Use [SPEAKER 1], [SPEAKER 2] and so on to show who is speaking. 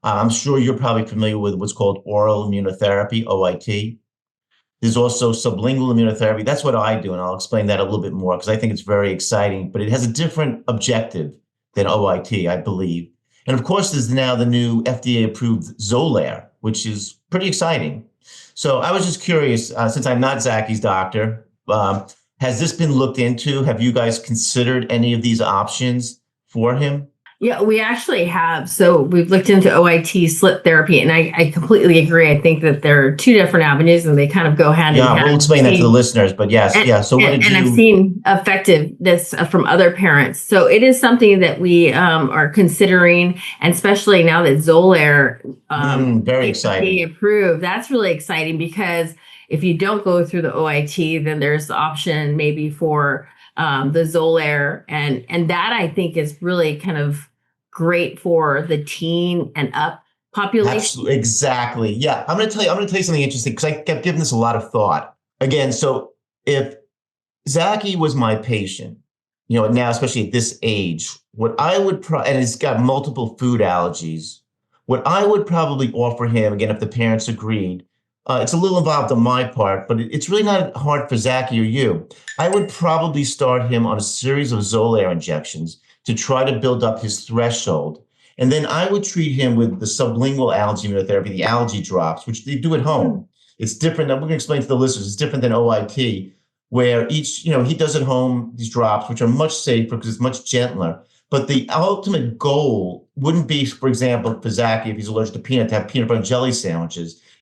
[SPEAKER 1] I'm sure you're probably familiar with what's called oral immunotherapy, OIT. There's also sublingual immunotherapy. That's what I do, and I'll explain that a little bit more because I think it's very exciting, but it has a different objective than OIT, I believe. And of course, there's now the new FDA-approved Zolaire, which is pretty exciting. So I was just curious, since I'm not Zacky's doctor, has this been looked into? Have you guys considered any of these options for him?
[SPEAKER 2] Yeah, we actually have. So we've looked into OIT slip therapy, and I completely agree. I think that there are two different avenues, and they kind of go hand in
[SPEAKER 1] Yeah,
[SPEAKER 2] hand.
[SPEAKER 1] we'll explain that to the listeners, but yes,
[SPEAKER 2] And,
[SPEAKER 1] yeah. So what did
[SPEAKER 2] and I've
[SPEAKER 1] you?
[SPEAKER 2] seen effectiveness from other parents. So it is something that we are considering, and especially now that Zolaire
[SPEAKER 1] Very
[SPEAKER 2] FDA
[SPEAKER 1] exciting.
[SPEAKER 2] approved, that's really exciting because if you don't go through the OIT, then there's the option maybe for the Zolaire, and that I think is really kind of great for the teen and up population.
[SPEAKER 1] Absolutely, exactly. Yeah, I'm going to tell you something interesting because I kept giving this a lot of thought. Again, so if Zacky was my patient, now especially at this age, what I would and he's got multiple food allergies. What I would probably offer him, again, if the parents agreed, it's a little involved on my part, but it's really not hard for Zacky or you. I would probably start him on a series of Zolaire injections to try to build up his threshold. And then I would treat him with the sublingual allergy immunotherapy, the allergy drops, which they do at home. It's different. We're going to explain to the listeners, it's different than OIT, where he does at home these drops, which are much safer because it's much gentler. But the ultimate goal wouldn't be, for example, for Zacky, if he's allergic to peanut, to have peanut butter and jelly sandwiches.